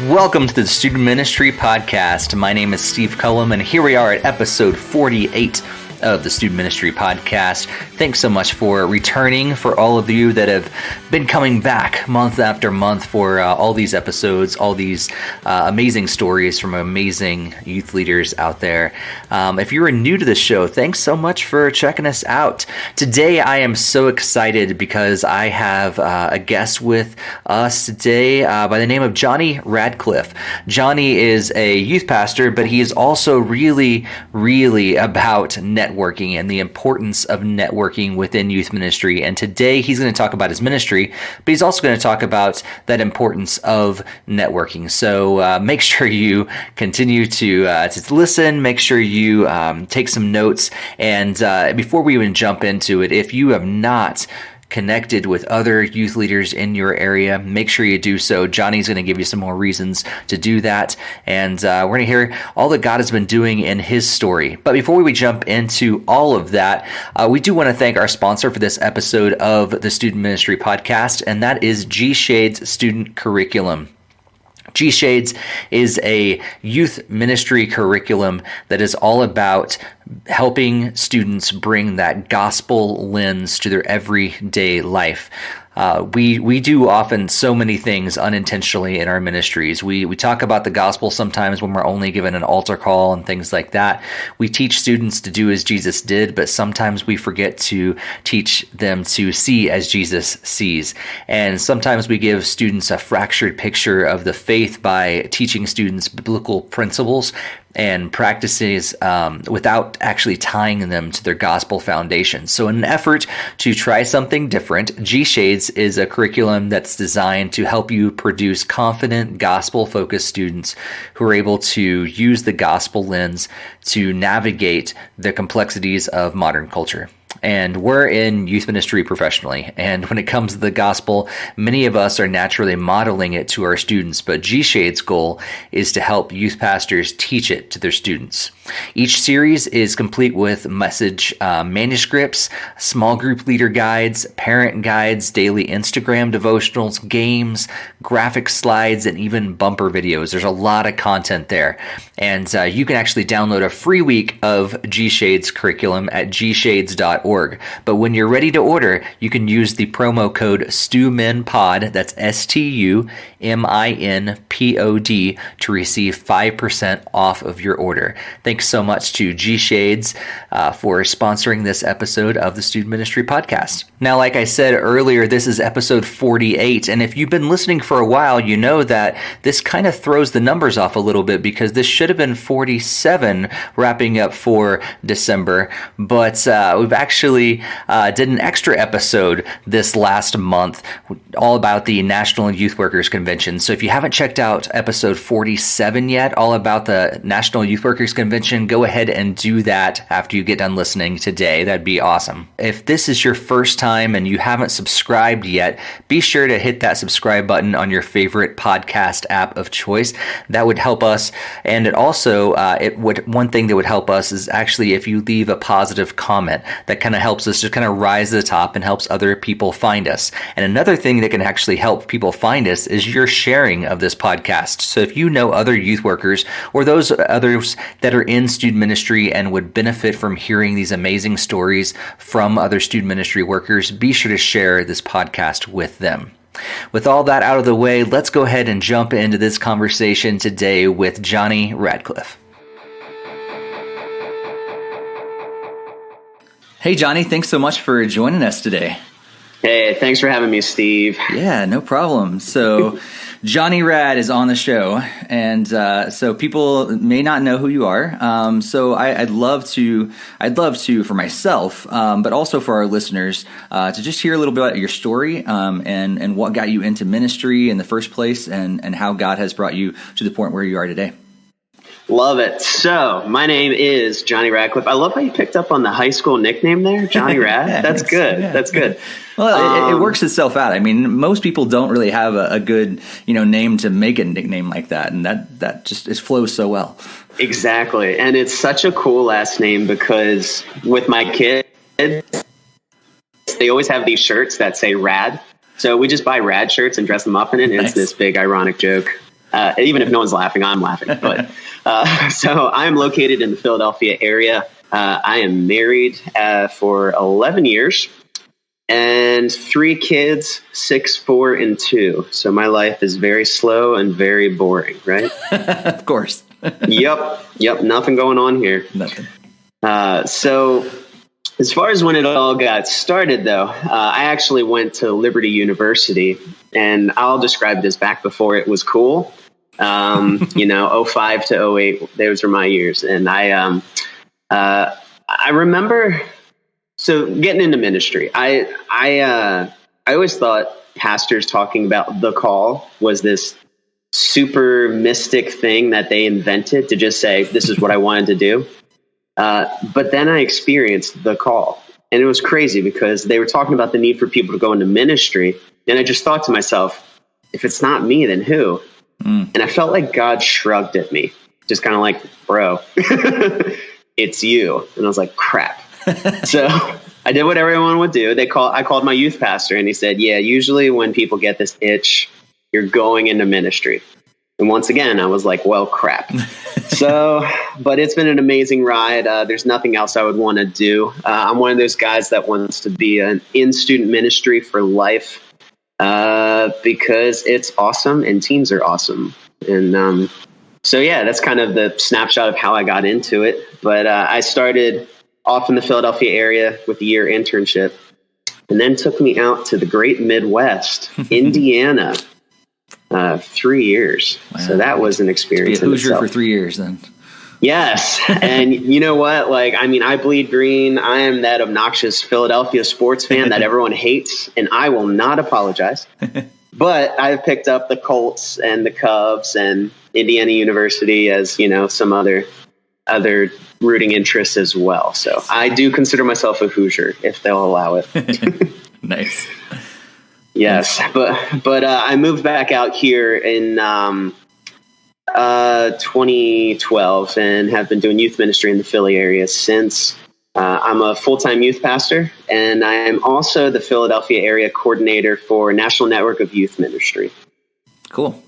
Welcome to the Student Ministry Podcast. My name is Steve Cullum, and here we are at episode 48 of the Student Ministry Podcast. Thanks so much for returning, for all of you that have been coming back month after month for all these episodes, all these amazing stories from amazing youth leaders out there. If you are new to the show, thanks so much for checking us out. Today, I am so excited because I have a guest with us today by the name of Jonny Radcliff. Jonny is a youth pastor, but he is also really about networking and the importance of networking within youth ministry. And today he's going to talk about his ministry, but he's also going to talk about that importance of networking. So make sure you continue to listen. Make sure you take some notes. And before we even jump into it, if you have not connected with other youth leaders in your area, make sure you do so. Jonny's going to give you some more reasons to do that, and we're going to hear all that God has been doing in his story. But before we jump into all of that, we do want to thank our sponsor for this episode of the Student Ministry Podcast, and that is G-Shades Student Curriculum. G-Shades is a youth ministry curriculum that is all about helping students bring that gospel lens to their everyday life. We do often so many things unintentionally in our ministries. We talk about the gospel sometimes when we're only given an altar call and things like that. We teach students to do as Jesus did, but sometimes we forget to teach them to see as Jesus sees. And sometimes we give students a fractured picture of the faith by teaching students biblical principles and practices without actually tying them to their gospel foundation. So in an effort to try something different, G-Shades is a curriculum that's designed to help you produce confident, gospel-focused students who are able to use the gospel lens to navigate the complexities of modern culture. And we're in youth ministry professionally. And when it comes to the gospel, many of us are naturally modeling it to our students. But G-Shade's goal is to help youth pastors teach it to their students. Each series is complete with message manuscripts, small group leader guides, parent guides, daily Instagram devotionals, games, graphic slides, and even bumper videos. There's a lot of content there. And you can actually download a free week of G-Shades curriculum at gshades.org. But when you're ready to order, you can use the promo code STUMINPOD, that's STUMINPOD, to receive 5% off of your order. Thanks so much to G-Shades for sponsoring this episode of the Student Ministry Podcast. Now, like I said earlier, this is episode 48, and if you've been listening for a while, you know that this kind of throws the numbers off a little bit because this should have been 47 wrapping up for December, but we've actually did an extra episode this last month all about the National Youth Workers Convention. So if you haven't checked out episode 47 yet, all about the National Youth Workers Convention, go ahead and do that after you get done listening today. That'd be awesome. If this is your first time and you haven't subscribed yet, be sure to hit that subscribe button on your favorite podcast app of choice. That would help us. And it also, one thing that would help us is actually if you leave a positive comment. That kind of helps us just kind of rise to the top and helps other people find us. And another thing that can actually help people find us is your sharing of this podcast. So if you know other youth workers or those others that are in student ministry and would benefit from hearing these amazing stories from other student ministry workers, be sure to share this podcast with them. With all that out of the way, let's go ahead and jump into this conversation today with Jonny Radcliff. Hey, Jonny, thanks so much for joining us today. Hey, thanks for having me, Steve. Yeah, no problem. So Jonny Rad is on the show, and so people may not know who you are. So I'd love to for myself, but also for our listeners, to just hear a little bit about your story, and what got you into ministry in the first place, and how God has brought you to the point where you are today. Love it. So my name is Jonny Radcliff. I love how you picked up on the high school nickname there, Johnny Rad. Yeah, That's good. Yeah. That's good. Well, it works itself out. I mean, most people don't really have a good, name to make a nickname like that. And that just flows so well. Exactly. And it's such a cool last name because with my kids, they always have these shirts that say Rad. So we just buy Rad shirts and dress them up in it. And It's this big ironic joke. Even if no one's laughing, I'm laughing. But so I'm located in the Philadelphia area. I am married for 11 years and 3 kids, 6, 4, and 2. So my life is very slow and very boring, right? Of course. Yep. Nothing going on here. Nothing. So as far as when it all got started, though, I actually went to Liberty University, and I'll describe it as back before it was cool. 05 to 08, those were my years. And I remember, so getting into ministry, I always thought pastors talking about the call was this super mystic thing that they invented to just say, this is what I wanted to do. But then I experienced the call, and it was crazy because they were talking about the need for people to go into ministry. And I just thought to myself, if it's not me, then who? And I felt like God shrugged at me, just kind of like, bro, it's you. And I was like, crap. So I did what everyone would do. I called my youth pastor, and he said, yeah, usually when people get this itch, you're going into ministry. And once again, I was like, well, crap. But it's been an amazing ride. There's nothing else I would want to do. I'm one of those guys that wants to be in student ministry for life because it's awesome and teens are awesome. And that's kind of the snapshot of how I got into it. But I started off in the Philadelphia area with a year internship, and then took me out to the great Midwest, Indiana. 3 years. Wow. So that was an experience. To be a Hoosier for 3 years then. Yes. And you know what? I bleed green. I am that obnoxious Philadelphia sports fan that everyone hates, and I will not apologize. But I've picked up the Colts and the Cubs and Indiana University as, some other rooting interests as well. So I do consider myself a Hoosier if they'll allow it. Nice. Yes, but I moved back out here in 2012 and have been doing youth ministry in the Philly area since. I'm a full-time youth pastor, and I am also the Philadelphia area coordinator for National Network of Youth Ministry. Cool.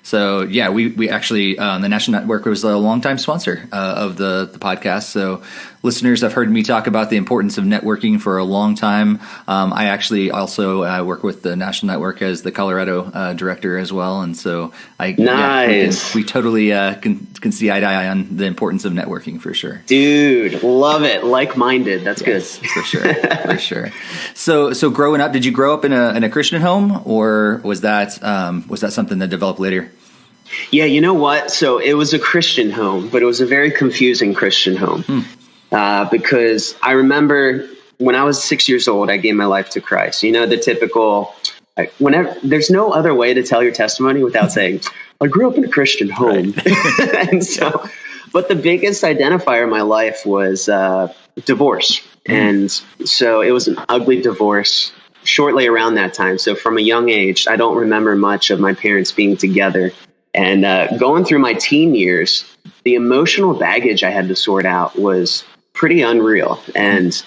So yeah, we actually, the National Network was a longtime sponsor of the podcast. So listeners have heard me talk about the importance of networking for a long time. I actually also work with the National Network as the Colorado director as well. And so we totally can see eye to eye on the importance of networking for sure. Dude, love it. Like-minded. That's good. For sure. For sure. So growing up, did you grow up in a Christian home, or was that something that developed later? Yeah, you know what? So it was a Christian home, but it was a very confusing Christian home. Because I remember when I was 6 years old, I gave my life to Christ. The typical, whenever there's no other way to tell your testimony without saying, I grew up in a Christian home. Right. And so, but the biggest identifier in my life was divorce. And so it was an ugly divorce shortly around that time. So from a young age, I don't remember much of my parents being together. And going through my teen years, the emotional baggage I had to sort out was pretty unreal. And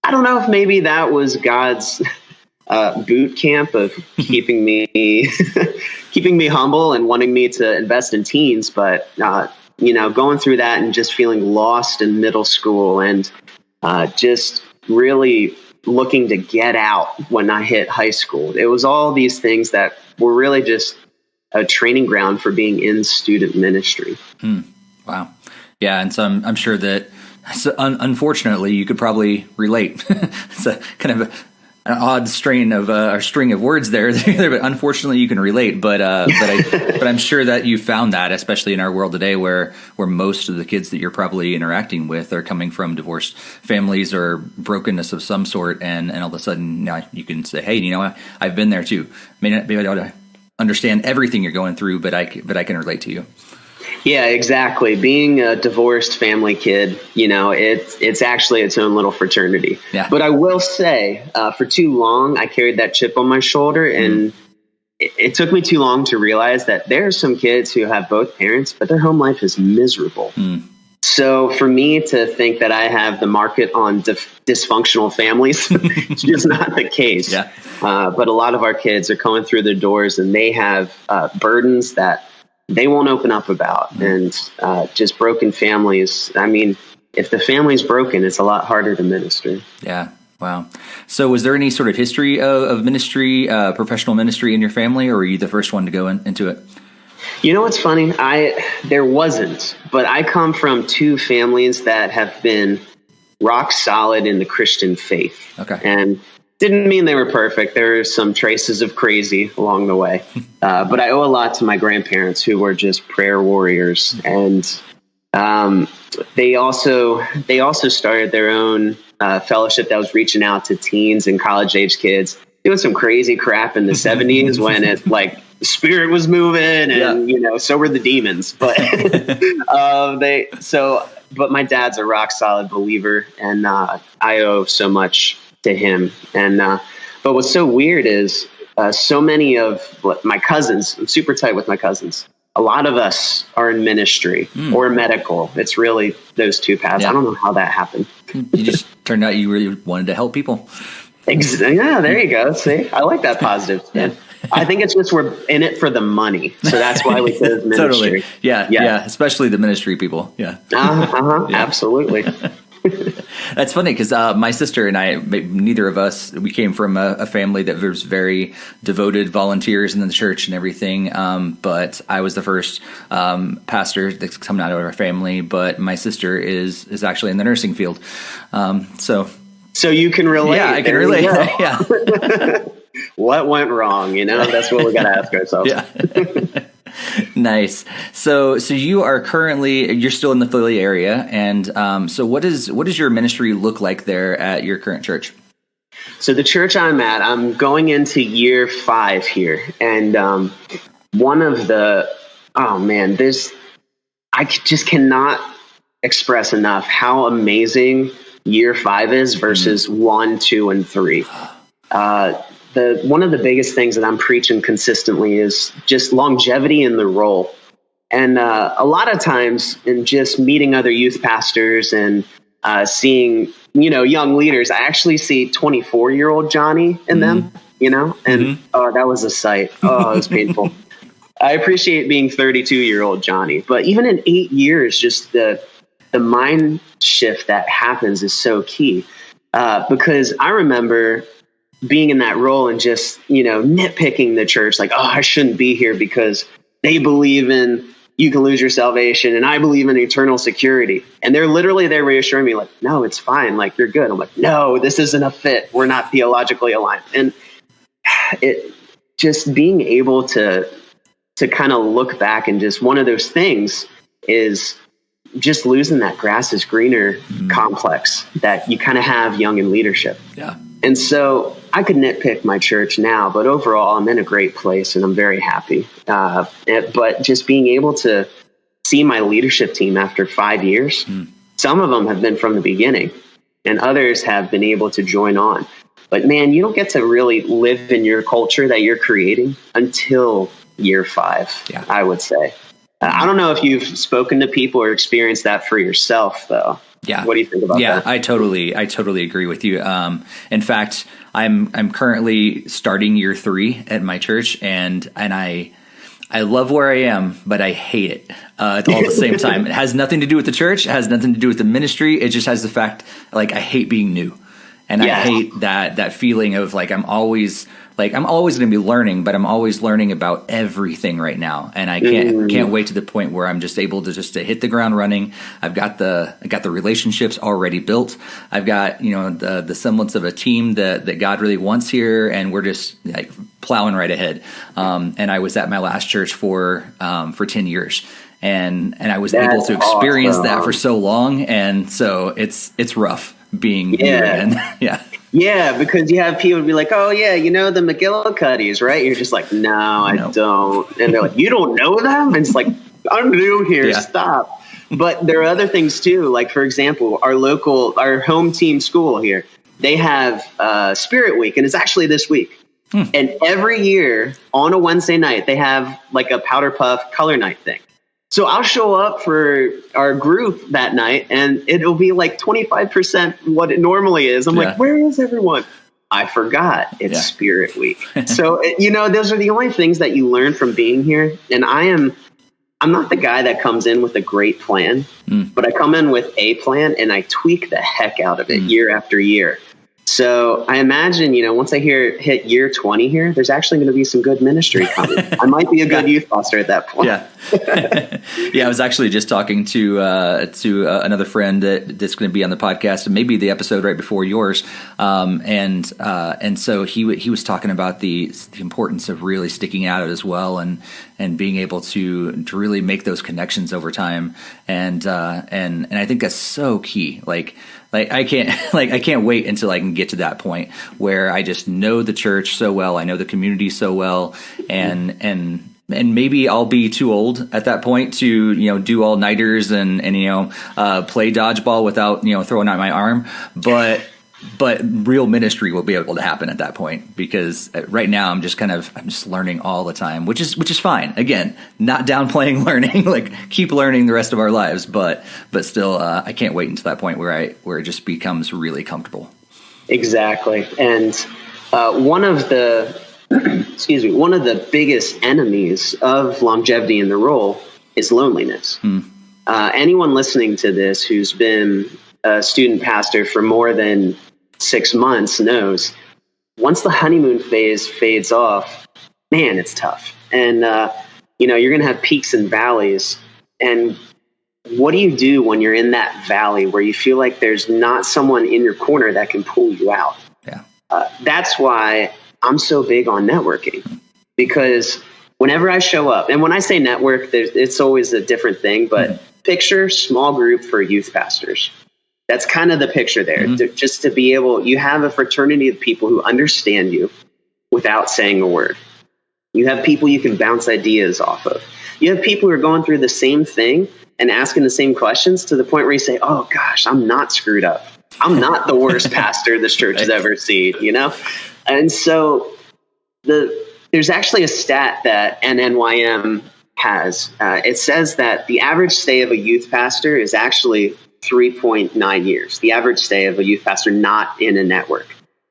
I don't know if maybe that was God's boot camp of keeping me humble and wanting me to invest in teens. But, going through that and just feeling lost in middle school and just really looking to get out when I hit high school. It was all these things that were really just a training ground for being in student ministry. Wow. Yeah. And so I'm sure that, unfortunately, you could probably relate. It's a kind of an odd string of words there, but unfortunately you can relate. But I'm sure that you found that, especially in our world today, where most of the kids that you're probably interacting with are coming from divorced families or brokenness of some sort, and all of a sudden now you can say, hey, I've been there too. Maybe I don't understand everything you're going through, but I can relate to you. Yeah, exactly. Being a divorced family kid, it's actually its own little fraternity. Yeah. But I will say, for too long, I carried that chip on my shoulder, and it took me too long to realize that there are some kids who have both parents, but their home life is miserable. So for me to think that I have the market on dysfunctional families, it's just not the case. Yeah. But a lot of our kids are coming through the doors, and they have burdens that they won't open up about, and just broken families. I mean, if the family's broken, it's a lot harder to minister. Yeah. Wow. So was there any sort of history of ministry, professional ministry in your family, or were you the first one to go into it? You know what's funny? There wasn't, but I come from two families that have been rock solid in the Christian faith. Okay. And didn't mean they were perfect. There are some traces of crazy along the way. But I owe a lot to my grandparents, who were just prayer warriors. And they also started their own fellowship that was reaching out to teens and college age kids, doing some crazy crap in the 70s when it the spirit was moving, and so were the demons. But but my dad's a rock solid believer, and I owe so much to him. And but what's so weird is so many of my cousins, I'm super tight with my cousins. A lot of us are in ministry or medical. It's really those two paths. Yeah. I don't know how that happened. You just turned out you really wanted to help people. Yeah, there you go. See, I like that positive spin. I think it's just we're in it for the money. So that's why we chose ministry. Totally. Yeah. Especially the ministry people. Yeah. Yeah. Absolutely. That's funny because my sister and I, neither of us, we came from a family that was very devoted volunteers in the church and everything. But I was the first pastor that's coming out of our family. But my sister is actually in the nursing field. So you can relate. Yeah, I can relate. Yeah. What went wrong? That's what we got to ask ourselves. Yeah. Nice. So you are you're still in the Philly area. And so what does your ministry look like there at your current church? So the church I'm going into year 5 here. And one of I just cannot express enough how amazing year 5 is versus 1, 2, and 3. One of the biggest things that I'm preaching consistently is just longevity in the role. And a lot of times in just meeting other youth pastors and seeing, young leaders, I actually see 24-year-old Jonny in them, and that was a sight. Oh, it was painful. I appreciate being 32-year-old Jonny, but even in 8 years, just the mind shift that happens is so key. Because I remember being in that role and just, nitpicking the church, like, oh, I shouldn't be here because they believe in you can lose your salvation and I believe in eternal security. And they're reassuring me like, no, it's fine. Like, you're good. I'm like, no, this isn't a fit. We're not theologically aligned. And it just being able to kind of look back, and just one of those things is just losing that grass is greener complex that you kind of have young in leadership. Yeah. And so I could nitpick my church now, but overall I'm in a great place and I'm very happy. But just being able to see my leadership team after 5 years, some of them have been from the beginning and others have been able to join on. But man, you don't get to really live in your culture that you're creating until year 5, I would say. I don't know if you've spoken to people or experienced that for yourself, though. Yeah. What do you think about that? Yeah, I totally agree with you. In fact, I'm currently starting year 3 at my church, and I love where I am, but I hate it at all the same time. It has nothing to do with the church. It has nothing to do with the ministry. It just has the fact, I hate being new, and I hate that feeling of I'm always going to be learning, but I'm always learning about everything right now. And I can't wait to the point where I'm just able to hit the ground running. I got the relationships already built. I've got, the semblance of a team that God really wants here. And we're just plowing right ahead. And I was at my last church for 10 years. And I was able to experience that for so long. And so it's rough being new again. Yeah. Yeah, because you have people be like, oh, yeah, the McGillicuddies, right? You're just like, no, I don't. And they're like, you don't know them? And it's like, I'm new here. Yeah. Stop. But there are other things too. Like, for example, our home team school here, they have Spirit Week, and it's actually this week. And every year on a Wednesday night, they have like a powder puff color night thing. So I'll show up for our group that night, and it'll be like 25% what it normally is. I'm like, where is everyone? I forgot. It's Spirit Week. So, those are the only things that you learn from being here. And I'm not the guy that comes in with a great plan, but I come in with a plan and I tweak the heck out of it year after year. So I imagine, once I hit year 20 here, there's actually going to be some good ministry coming. I might be a good youth pastor at that point. Yeah. I was actually just talking to another friend that's going to be on the podcast, and maybe the episode right before yours. And so he was talking about the importance of really sticking out as well, and being able to really make those connections over time. And I think that's so key. Like I can't wait until I can get to that point where I just know the church so well, I know the community so well, and maybe I'll be too old at that point to do all nighters and play dodgeball without throwing out my arm, but real ministry will be able to happen at that point, because right now I'm just learning all the time, which is fine. Again, not downplaying learning, like keep learning the rest of our lives, but still, I can't wait until that point where it just becomes really comfortable. Exactly. And one of the biggest enemies of longevity in the role is loneliness. Anyone listening to this who's been a student pastor for more than 6 months knows once the honeymoon phase fades off, man, it's tough. And, you're going to have peaks and valleys. And what do you do when you're in that valley where you feel like there's not someone in your corner that can pull you out? Yeah. That's why I'm so big on networking, because whenever I show up, and when I say network, it's always a different thing, but picture small group for youth pastors. That's kind of the picture there. Just to be able, you have a fraternity of people who understand you without saying a word. You have people you can bounce ideas off of. You have people who are going through the same thing and asking the same questions to the point where you say, oh gosh, I'm not screwed up. I'm not the worst pastor this church has ever seen, And so there's actually a stat that NNYM has. It says that the average stay of a youth pastor is actually 3.9 years. The average stay of a youth pastor not in a network.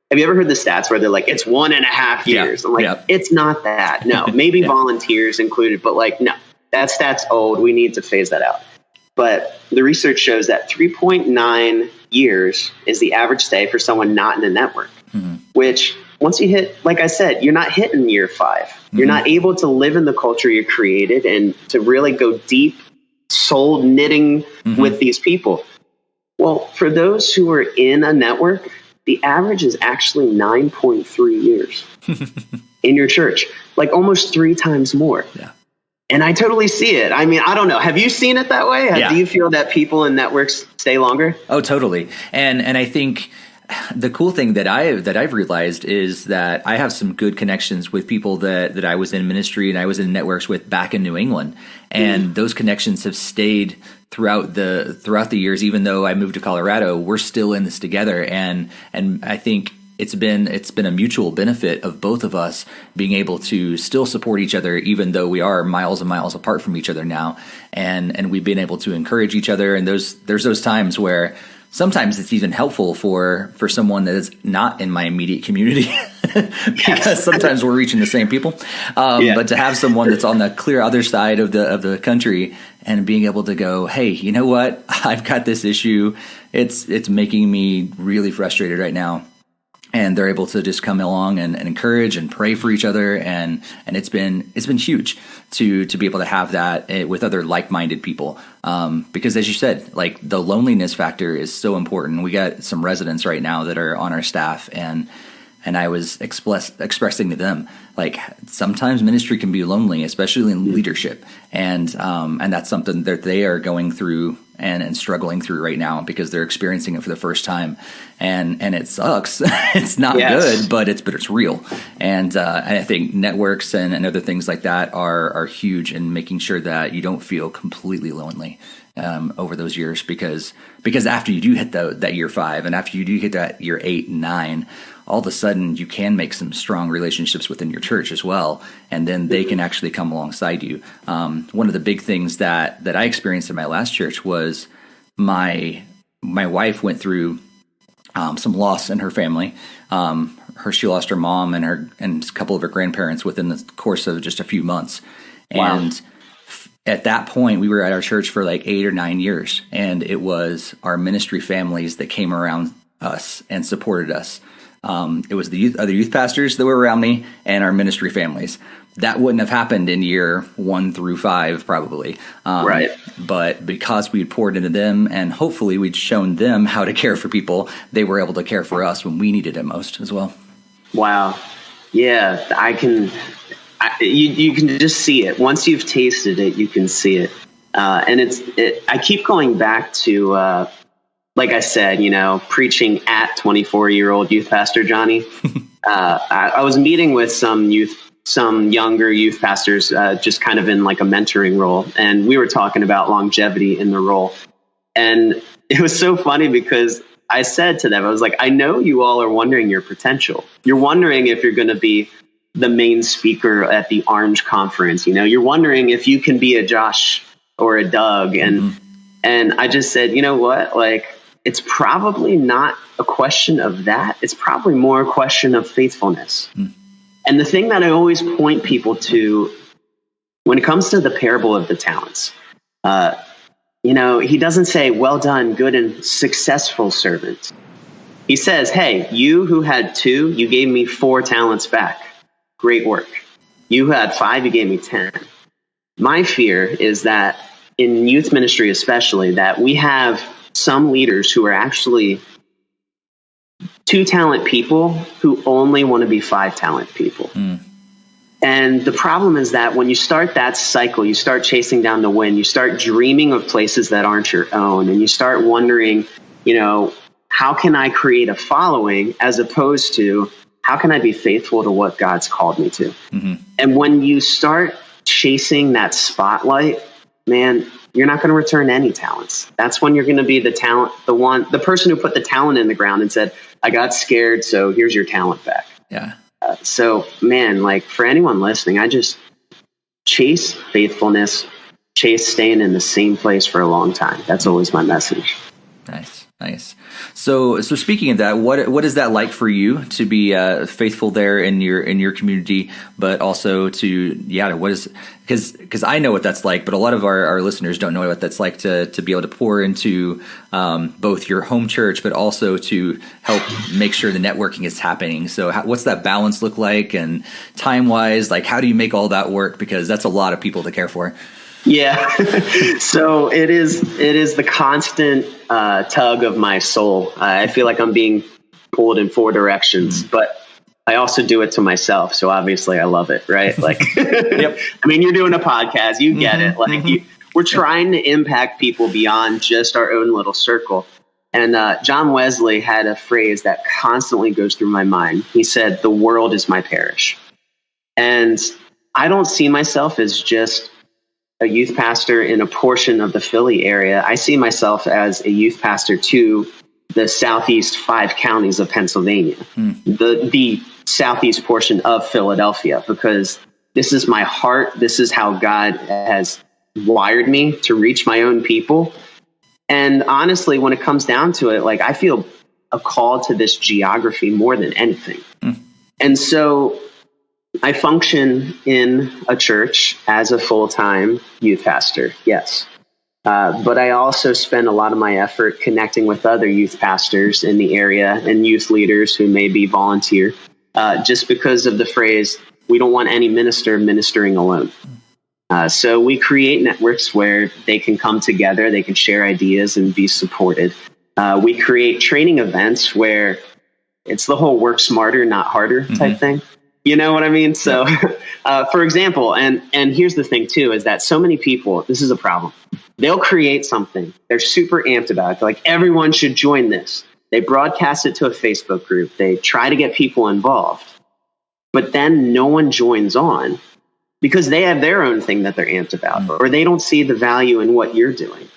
Have you ever heard the stats where they're like, it's 1.5 years? I'm like, it's not that. No, maybe volunteers included, but no, that stat's old. We need to phase that out. But the research shows that 3.9 years is the average stay for someone not in a network, which once you hit, like I said, you're not hitting year 5. You're not able to live in the culture you created and to really go deep soul knitting with these people. Well, for those who are in a network, the average is actually 9.3 years in your church, like almost 3 times more. Yeah. And I totally see it. I mean, I don't know. Have you seen it that way? Do you feel that people in networks stay longer? Oh, totally. And I think the cool thing that I've realized is that I have some good connections with people that I was in ministry and I was in networks with back in New England, and those connections have stayed throughout the years. Even though I moved to Colorado, we're still in this together, and I think it's been a mutual benefit of both of us being able to still support each other, even though we are miles and miles apart from each other now, and we've been able to encourage each other. And there's those times where sometimes it's even helpful for someone that is not in my immediate community because sometimes we're reaching the same people. But to have someone that's on the clear other side of the country and being able to go, hey, you know what? I've got this issue. It's making me really frustrated right now. And they're able to just come along and encourage and pray for each other, and it's been huge to be able to have that with other like-minded people. Because as you said, like the loneliness factor is so important. We got some residents right now that are on our staff, and And I was expressing to them, like, sometimes ministry can be lonely, especially in leadership. And that's something that they are going through and struggling through right now because they're experiencing it for the first time. And it sucks. It's not good, but it's real. And I think networks and other things like that are huge in making sure that you don't feel completely lonely over those years, because after you do hit that year 5 and after you do hit that year 8 and 9, all of a sudden you can make some strong relationships within your church as well, and then they can actually come alongside you. One of the big things that I experienced in my last church was my wife went through some loss in her family. She lost her mom and a couple of her grandparents within the course of just a few months. Wow. And at that point, we were at our church for like 8 or 9 years, and it was our ministry families that came around us and supported us. It was the other youth pastors that were around me and our ministry families. That wouldn't have happened in year 1 through 5, probably. Right. But because we had poured into them and hopefully we'd shown them how to care for people, they were able to care for us when we needed it most as well. Wow. Yeah, you can just see it. Once you've tasted it, you can see it. And I keep going back to, like I said, preaching at 24-year-old youth pastor Jonny. I was meeting with some younger youth pastors, just kind of in like a mentoring role. And we were talking about longevity in the role. And it was so funny because I said to them, I was like, I know you all are wondering your potential. You're wondering if you're going to be the main speaker at the Orange Conference. You're wondering if you can be a Josh or a Doug. And I just said, you know what? Like, it's probably not a question of that. It's probably more a question of faithfulness. And the thing that I always point people to when it comes to the parable of the talents, he doesn't say, well done, good and successful servant. He says, hey, you who had 2, you gave me 4 talents back. Great work. You who had 5, you gave me 10. My fear is that in youth ministry, especially, that we have some leaders who are actually 2 talent people who only want to be 5 talent people. And the problem is that when you start that cycle, you start chasing down the wind, you start dreaming of places that aren't your own, and you start wondering, how can I create a following as opposed to how can I be faithful to what God's called me to? And when you start chasing that spotlight, man, you're not going to return any talents. That's when you're going to be the person who put the talent in the ground and said, I got scared, so here's your talent back. Yeah. So, man, like for anyone listening, I just chase faithfulness, chase staying in the same place for a long time. That's always my message. Nice. So speaking of that, what is that like for you to be faithful there in your community, but also because I know what that's like, but a lot of our listeners don't know what that's like to be able to pour into both your home church, but also to help make sure the networking is happening. So what's that balance look like, and time wise, like how do you make all that work? Because that's a lot of people to care for. Yeah. So it is the constant tug of my soul. I feel like I'm being pulled in 4 directions, but I also do it to myself. So obviously I love it, right? Like, yep. I mean, you're doing a podcast, you get it. Like we're trying to impact people beyond just our own little circle. And John Wesley had a phrase that constantly goes through my mind. He said, the world is my parish. And I don't see myself as just a youth pastor in a portion of the Philly area. I see myself as a youth pastor to the southeast 5 counties of Pennsylvania, the southeast portion of Philadelphia, because this is my heart. This is how God has wired me to reach my own people. And honestly, when it comes down to it, like I feel a call to this geography more than anything. And so I function in a church as a full-time youth pastor, yes. But I also spend a lot of my effort connecting with other youth pastors in the area and youth leaders who maybe volunteer, just because of the phrase, we don't want any minister ministering alone. So we create networks where they can come together, they can share ideas and be supported. We create training events where It's the whole work smarter, not harder type thing. You know what I mean? So, for example, and here's the thing too, is that so many people, this is a problem. They'll create something. They're super amped about it. They're like, everyone should join this. They broadcast it to a Facebook group. They try to get people involved, but then no one joins on because they have their own thing that they're amped about, or they don't see the value in what you're doing.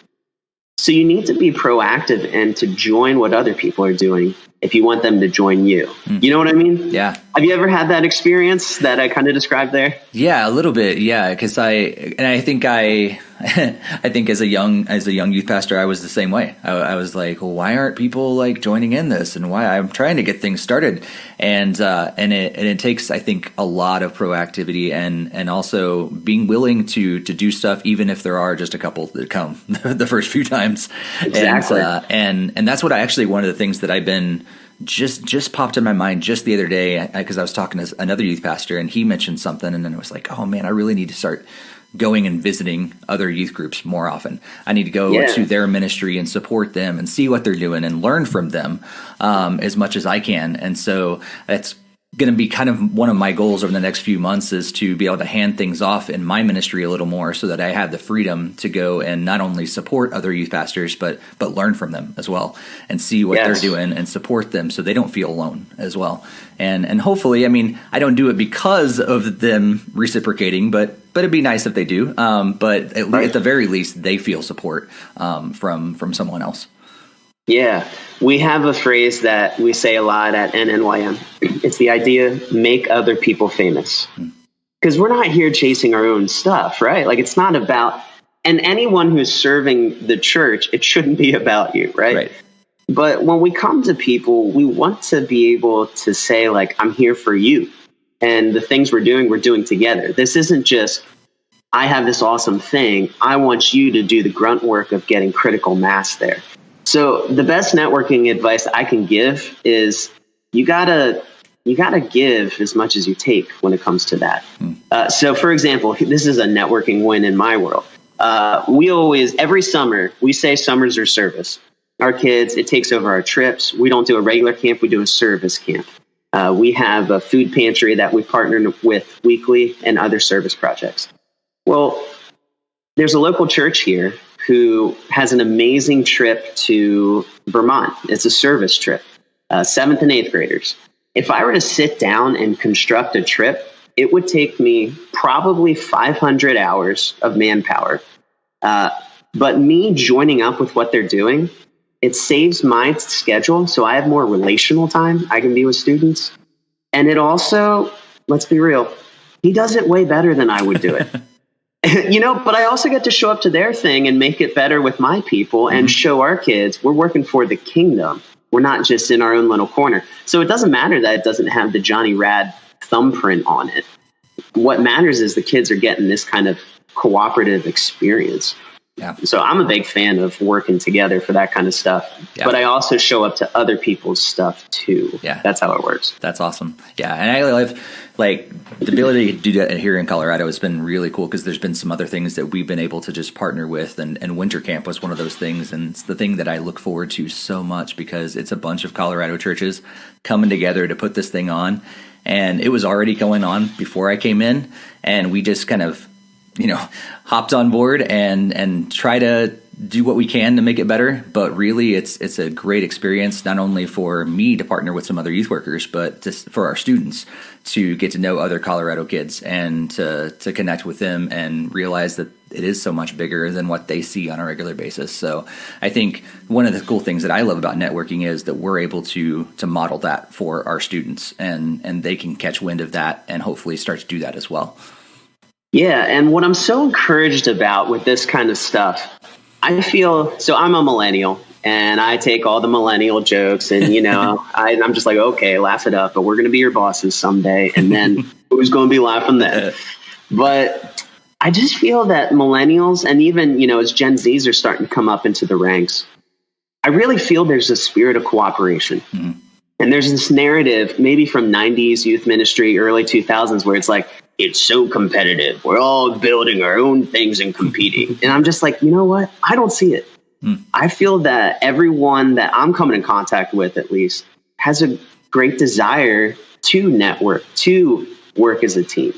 So you need to be proactive and to join what other people are doing if you want them to join you. You know what I mean? Yeah. Have you ever had that experience that I kind of described there? Yeah, a little bit. Yeah. Cause I think I think as a young youth pastor, I was the same way. I was like, well, why aren't people like joining in this, and why I'm trying to get things started. And it takes, I think, a lot of proactivity and also being willing to do stuff, even if there are just a couple that come the first few times. Exactly. And that's what one of the things that I've been just popped in my mind just the other day, because I was talking to another youth pastor and he mentioned something, and then it was like, oh man, I really need to start going and visiting other youth groups more often. I need to go to their ministry and support them and see what they're doing and learn from them as much as I can. And so that's going to be kind of one of my goals over the next few months, is to be able to hand things off in my ministry a little more, so that I have the freedom to go and not only support other youth pastors, but learn from them as well and see what they're doing and support them so they don't feel alone as well. And hopefully, I mean, I don't do it because of them reciprocating, but it'd be nice if they do. But at the very least, they feel support from someone else. Yeah, we have a phrase that we say a lot at NNYM. It's the idea, make other people famous. Because we're not here chasing our own stuff, right? Like, it's not about, and anyone who's serving the church, it shouldn't be about you, right? But when we come to people, we want to be able to say, like, I'm here for you. And the things we're doing together. This isn't just, I have this awesome thing. I want you to do the grunt work of getting critical mass there. So the best networking advice I can give is you gotta give as much as you take when it comes to that. So for example, this is a networking win in my world. We always, every summer, we say summers are service. Our kids, it takes over our trips. We don't do a regular camp, we do a service camp. We have a food pantry that we partner with weekly and other service projects. Well, there's a local church here who has an amazing trip to Vermont. It's a service trip, 7th and 8th graders. If I were to sit down and construct a trip, it would take me probably 500 hours of manpower. But me joining up with what they're doing, it saves my schedule, so I have more relational time I can be with students. And it also, let's be real, he does it way better than I would do it. But I also get to show up to their thing and make it better with my people and show our kids we're working for the kingdom. We're not just in our own little corner. So it doesn't matter that it doesn't have the Jonny Rad thumbprint on it. What matters is the kids are getting this kind of cooperative experience. Yeah. So I'm a big fan of working together for that kind of stuff. Yeah. But I also show up to other people's stuff too. Yeah. That's how it works. That's awesome. Yeah. And I love, like, the ability to do that here in Colorado has been really cool, because there's been some other things that we've been able to just partner with, and winter camp was one of those things. And it's the thing that I look forward to so much, because it's a bunch of Colorado churches coming together to put this thing on. And it was already going on before I came in, and we just kind of, hopped on board and try to do what we can to make it better. But really, it's a great experience, not only for me to partner with some other youth workers, but just for our students to get to know other Colorado kids and to connect with them and realize that it is so much bigger than what they see on a regular basis. So I think one of the cool things that I love about networking is that we're able to model that for our students, and they can catch wind of that and hopefully start to do that as well. Yeah, and what I'm so encouraged about with this kind of stuff, I feel, so I'm a millennial, and I take all the millennial jokes, and, I'm just like, okay, laugh it up, but we're going to be your bosses someday, and then who's going to be laughing then? But I just feel that millennials, and even, as Gen Zs are starting to come up into the ranks, I really feel there's a spirit of cooperation. Mm-hmm. And there's this narrative, maybe from 90s youth ministry, early 2000s, where it's like, it's so competitive. We're all building our own things and competing. And I'm just like, you know what? I don't see it. I feel that everyone that I'm coming in contact with, at least, has a great desire to network, to work as a team.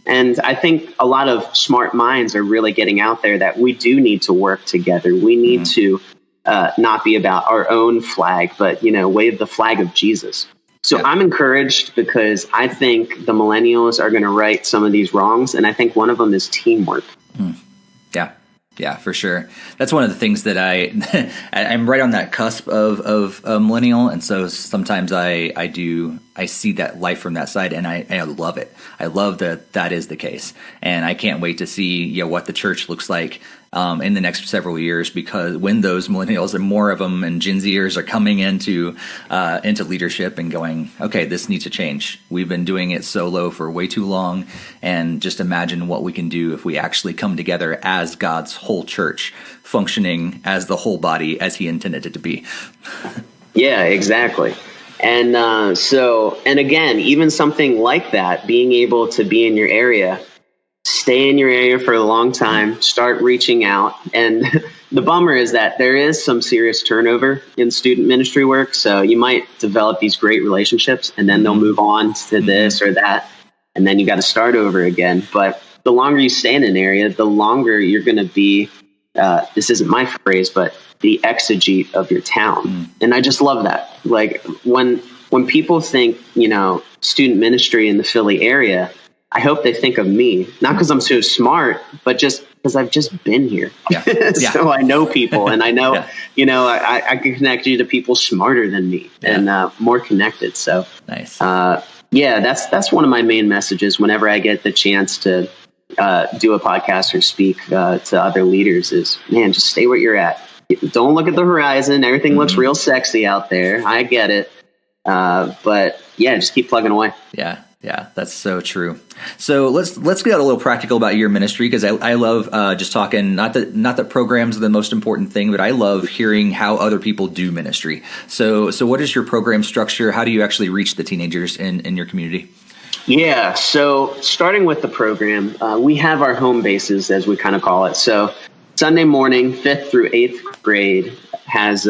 And I think a lot of smart minds are really getting out there that we do need to work together. We need to not be about our own flag, but, wave the flag of Jesus. So I'm encouraged because I think the millennials are going to right some of these wrongs. And I think one of them is teamwork. Yeah, for sure. That's one of the things that I'm right on that cusp of a millennial. And so sometimes I see that life from that side, and I love it. I love that is the case. And I can't wait to see what the church looks like in the next several years, because when those millennials and more of them and Gen Zers are coming into leadership and going, okay, this needs to change. We've been doing it solo for way too long, and just imagine what we can do if we actually come together as God's whole church, functioning as the whole body as He intended it to be. Yeah, exactly. And and again, even something like that, being able to be in your area, stay in your area for a long time, start reaching out. And the bummer is that there is some serious turnover in student ministry work. So you might develop these great relationships, and then they'll move on to this or that, and then you got to start over again. But the longer you stay in an area, the longer you're going to be, this isn't my phrase, but the exegete of your town. And I just love that. Like when people think, student ministry in the Philly area, I hope they think of me, not because I'm so smart, but just because I've just been here. So I know people, and I know, I can connect you to people smarter than me and more connected. So nice. That's one of my main messages whenever I get the chance to do a podcast or speak to other leaders is, man, just stay where you're at. Don't look at the horizon. Everything looks real sexy out there. I get it. But just keep plugging away. Yeah, that's so true. So let's get a little practical about your ministry, because I love just talking. Not that programs are the most important thing, but I love hearing how other people do ministry. So what is your program structure? How do you actually reach the teenagers in your community? Yeah, so starting with the program, we have our home bases, as we kind of call it. So Sunday morning, 5th through 8th grade has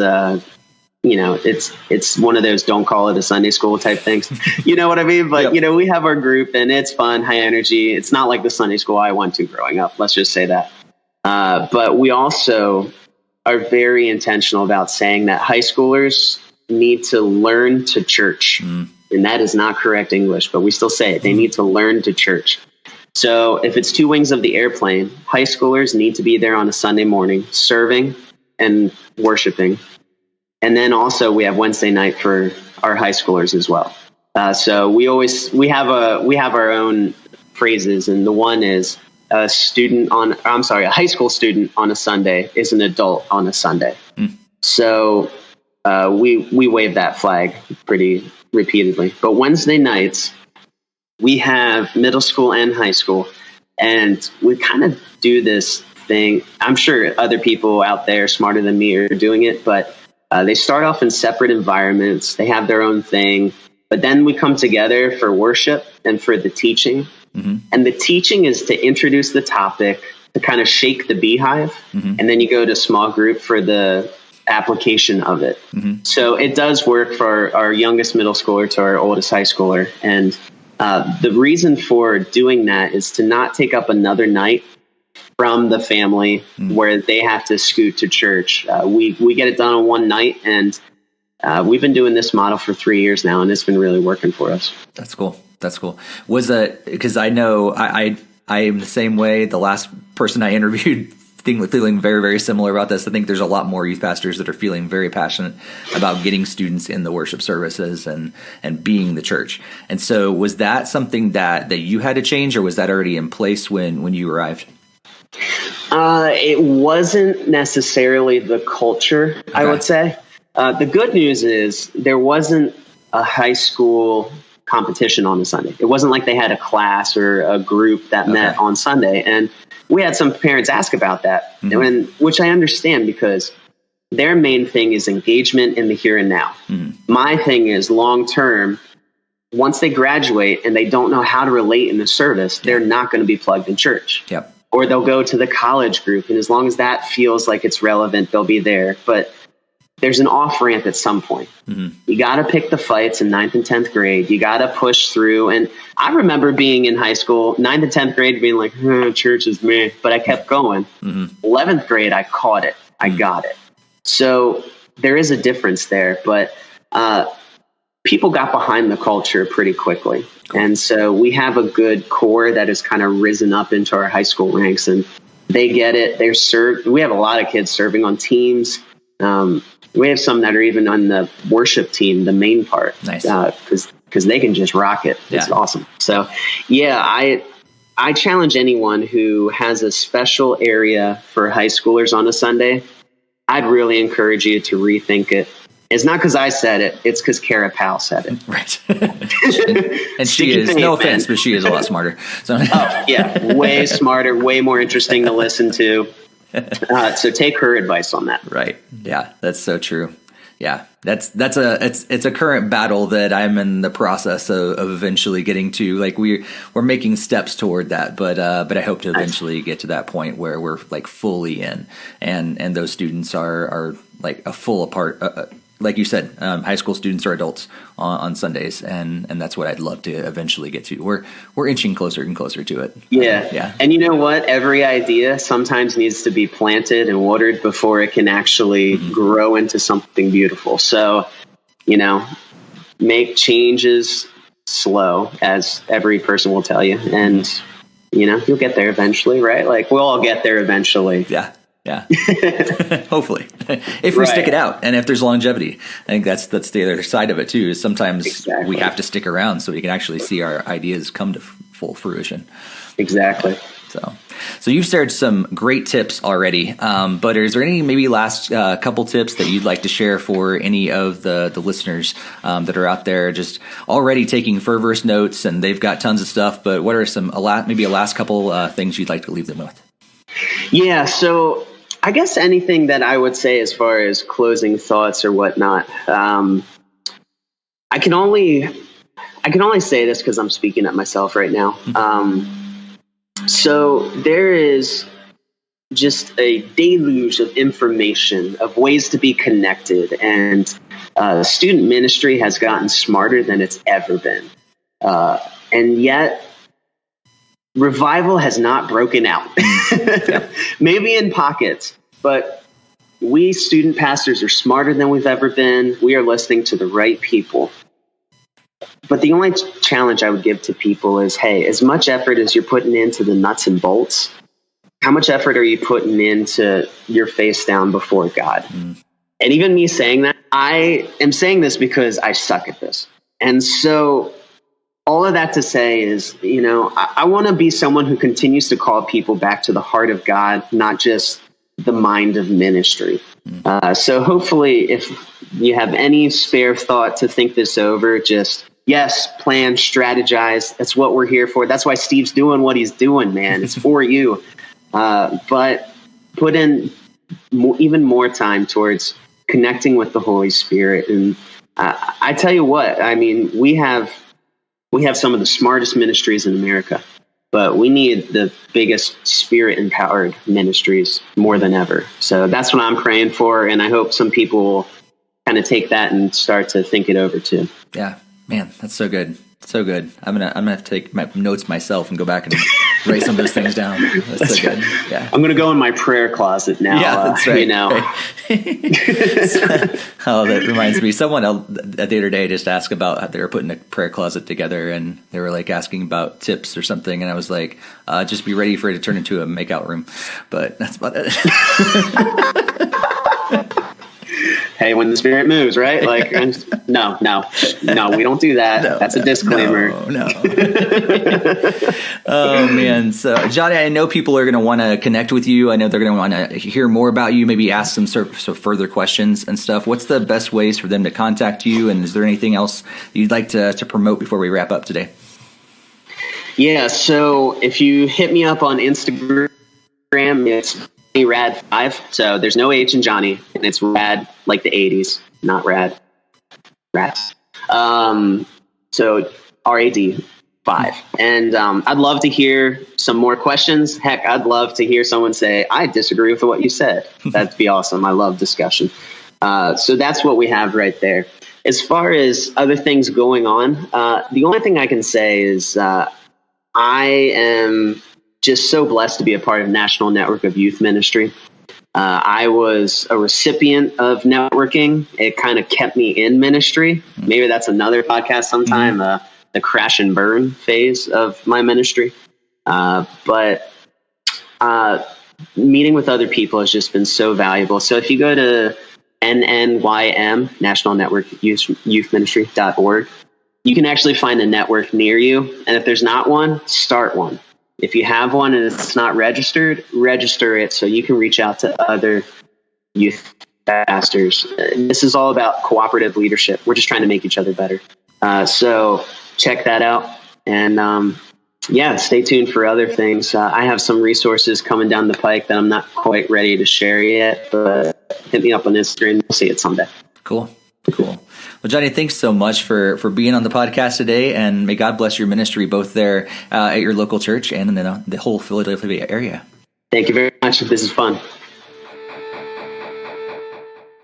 it's one of those don't call it a Sunday school type things. You know what I mean? But, we have our group, and it's fun, high energy. It's not like the Sunday school I went to growing up. Let's just say that. But we also are very intentional about saying that high schoolers need to learn to church. And that is not correct English, but we still say it. They need to learn to church. So if it's two wings of the airplane, high schoolers need to be there on a Sunday morning, serving and worshiping. And then also we have Wednesday night for our high schoolers as well. So we have our own phrases, and the one is a high school student on a Sunday is an adult on a Sunday. So we wave that flag pretty repeatedly. But Wednesday nights we have middle school and high school, and we kind of do this thing. I'm sure other people out there smarter than me are doing it, but they start off in separate environments. They have their own thing, but then we come together for worship and for the teaching. And the teaching is to introduce the topic, to kind of shake the beehive. And then you go to small group for the application of it. So it does work for our youngest middle schooler to our oldest high schooler. And the reason for doing that is to not take up another night from the family where they have to scoot to church. We get it done on one night, and we've been doing this model for 3 years now, and it's been really working for us. That's cool. Was that because I know I am the same way. The last person I interviewed feeling very, very similar about this. I think there's a lot more youth pastors that are feeling very passionate about getting students in the worship services and being the church. And so was that something that you had to change, or was that already in place when you arrived? It wasn't necessarily the culture, okay. I would say. The good news is there wasn't a high school competition on a Sunday. It wasn't like they had a class or a group that met on Sunday. And we had some parents ask about that, which I understand, because their main thing is engagement in the here and now. My thing is long term. Once they graduate and they don't know how to relate in the service, they're not going to be plugged in church. Or they'll go to the college group, and as long as that feels like it's relevant, they'll be there. But there's an off ramp at some point. You got to pick the fights in 9th and 10th grade. You got to push through. And I remember being in high school, 9th and 10th grade, being like, church is me, but I kept going. 11th grade, I caught it. I got it. So there is a difference there, but people got behind the culture pretty quickly. And so we have a good core that has kind of risen up into our high school ranks, and they get it. They're served. We have a lot of kids serving on teams. We have some that are even on the worship team, the main part, nice, because they can just rock it. It's awesome. So, I challenge anyone who has a special area for high schoolers on a Sunday. I'd really encourage you to rethink it. It's not because I said it; it's because Kara Powell said it. Right, and she is, no offense, but she is a lot smarter. So, way smarter, way more interesting to listen to. So take her advice on that. Right. Yeah, that's so true. Yeah, it's a current battle that I'm in the process of eventually getting to. Like we're making steps toward that, but I hope to eventually get to that point where we're like fully in, and those students are like a full part. Like you said, high school students are adults on Sundays, and that's what I'd love to eventually get to. We're inching closer and closer to it. Yeah. And you know what? Every idea sometimes needs to be planted and watered before it can actually grow into something beautiful. So, make changes slow, as every person will tell you, and you'll get there eventually, right? Like we'll all get there eventually. Yeah. Hopefully, if we stick it out, and if there's longevity. I think that's the other side of it too. Is sometimes we have to stick around so we can actually see our ideas come to full fruition. Exactly. So you've shared some great tips already, but is there any maybe last couple tips that you'd like to share for any of the listeners that are out there just already taking fervorous notes, and they've got tons of stuff, but what are maybe a last couple things you'd like to leave them with? Yeah, so I guess anything that I would say as far as closing thoughts or whatnot, I can only say this because I'm speaking at myself right now. So there is just a deluge of information, of ways to be connected, and student ministry has gotten smarter than it's ever been. And yet revival has not broken out. Maybe in pockets, but we student pastors are smarter than we've ever been. We are listening to the right people. But the only challenge I would give to people is, hey, as much effort as you're putting into the nuts and bolts, how much effort are you putting into your face down before God? And even me saying that, I am saying this because I suck at this. And so all of that to say is, I want to be someone who continues to call people back to the heart of God, not just the mind of ministry. So hopefully if you have any spare thought to think this over, just plan, strategize. That's what we're here for. That's why Steve's doing what he's doing, man. It's for you. But put in even more time towards connecting with the Holy Spirit. And I tell you what, I mean, we have some of the smartest ministries in America, but we need the biggest spirit-empowered ministries more than ever. So that's what I'm praying for, and I hope some people will kind of take that and start to think it over too. Yeah, man, that's so good. So good. I'm gonna have to take my notes myself and go back and write some of those things down. That's so good. Yeah. I'm gonna go in my prayer closet now. Yeah, that's right. Right. Oh, that reminds me. Someone else the other day just asked about how they were putting a prayer closet together, and they were like asking about tips or something, and I was like, just be ready for it to turn into a makeout room. But that's about it. Hey, when the Spirit moves, right? Like, no, we don't do that. No, that's a disclaimer. No. Oh, man. So, Jonny, I know people are going to want to connect with you. I know they're going to want to hear more about you, maybe ask some further questions and stuff. What's the best ways for them to contact you? And is there anything else you'd like to promote before we wrap up today? Yeah, so if you hit me up on Instagram, it's Rad5. So there's no H in Jonny, and it's Rad like the 80s, not Rad. Rats. So RAD 5. And I'd love to hear some more questions. Heck, I'd love to hear someone say, I disagree with what you said. That'd be awesome. I love discussion. So that's what we have right there. As far as other things going on, the only thing I can say is I am just so blessed to be a part of National Network of Youth Ministry. I was a recipient of networking. It kind of kept me in ministry. Maybe that's another podcast sometime, the crash and burn phase of my ministry. But meeting with other people has just been so valuable. So if you go to NNYM, National Network Youth Ministry.org, you can actually find a network near you. And if there's not one, start one. If you have one and it's not registered, register it so you can reach out to other youth pastors. This is all about cooperative leadership. We're just trying to make each other better. So check that out. And stay tuned for other things. I have some resources coming down the pike that I'm not quite ready to share yet, but hit me up on Instagram. We'll see it someday. Cool. Well, Jonny, thanks so much for being on the podcast today, and may God bless your ministry both there at your local church and in the whole Philadelphia area. Thank you very much. This is fun.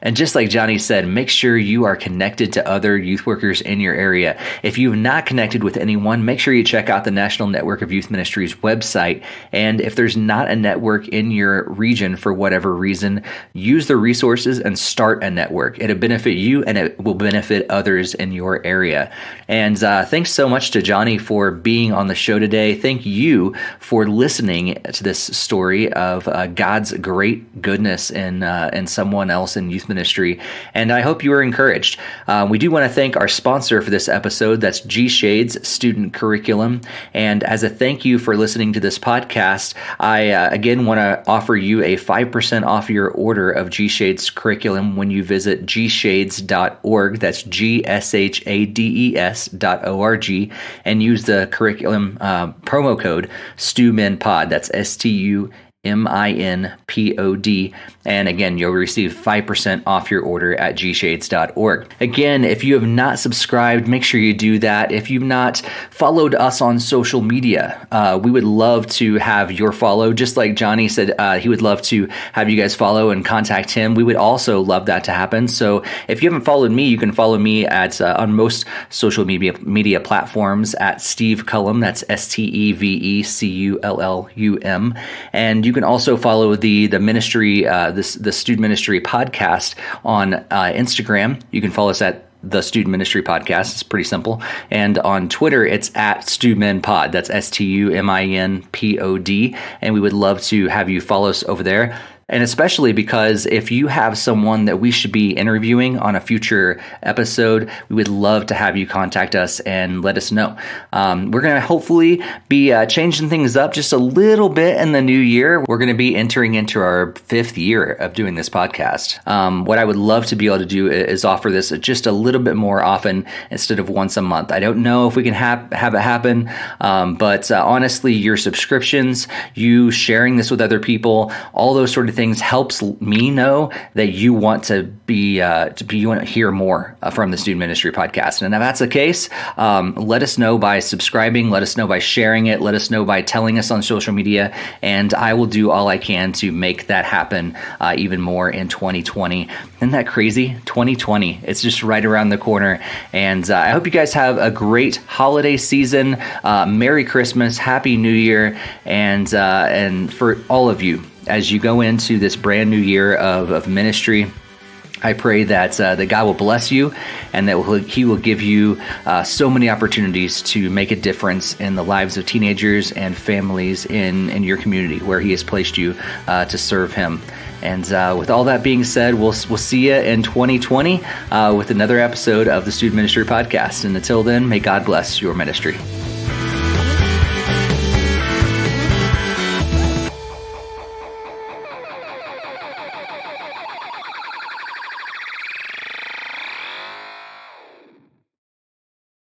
And just like Jonny said, make sure you are connected to other youth workers in your area. If you've not connected with anyone, make sure you check out the National Network of Youth Ministries website. And if there's not a network in your region for whatever reason, use the resources and start a network. It'll benefit you and it will benefit others in your area. And thanks so much to Jonny for being on the show today. Thank you for listening to this story of God's great goodness in someone else in youth ministry, and I hope you were encouraged. We do want to thank our sponsor for this episode. That's G-Shades Student Curriculum. And as a thank you for listening to this podcast, I again want to offer you a 5% off your order of G-Shades curriculum when you visit gshades.org. That's GSHADES.org, and use the curriculum promo code STUMINPOD. That's STUMINPOD. And again, you'll receive 5% off your order at gshades.org. Again, if you have not subscribed, make sure you do that. If you've not followed us on social media, we would love to have your follow. Just like Jonny said, he would love to have you guys follow and contact him. We would also love that to happen. So if you haven't followed me, you can follow me at on most social media platforms at Steve Cullum. That's STEVECULLUM. And you can also follow the ministry, the Student Ministry Podcast on Instagram. You can follow us at the Student Ministry Podcast. It's pretty simple. And on Twitter, it's at StuMinPod. That's STUMINPOD. And we would love to have you follow us over there. And especially because if you have someone that we should be interviewing on a future episode, we would love to have you contact us and let us know. We're going to hopefully be changing things up just a little bit in the new year. We're going to be entering into our 5th year of doing this podcast. What I would love to be able to do is offer this just a little bit more often instead of once a month. I don't know if we can have it happen, but honestly, your subscriptions, you sharing this with other people, all those sort of things helps me know that you want to you want to hear more from the Student Ministry Podcast. And if that's the case, let us know by subscribing, let us know by sharing it, let us know by telling us on social media, and I will do all I can to make that happen even more in 2020. Isn't that crazy? 2020. It's just right around the corner. And I hope you guys have a great holiday season. Merry Christmas, Happy New Year, and for all of you, as you go into this brand new year of ministry, I pray that God will bless you and that He will give you so many opportunities to make a difference in the lives of teenagers and families in your community where He has placed you to serve Him. And with all that being said, we'll see you in 2020 with another episode of the Student Ministry Podcast. And until then, may God bless your ministry.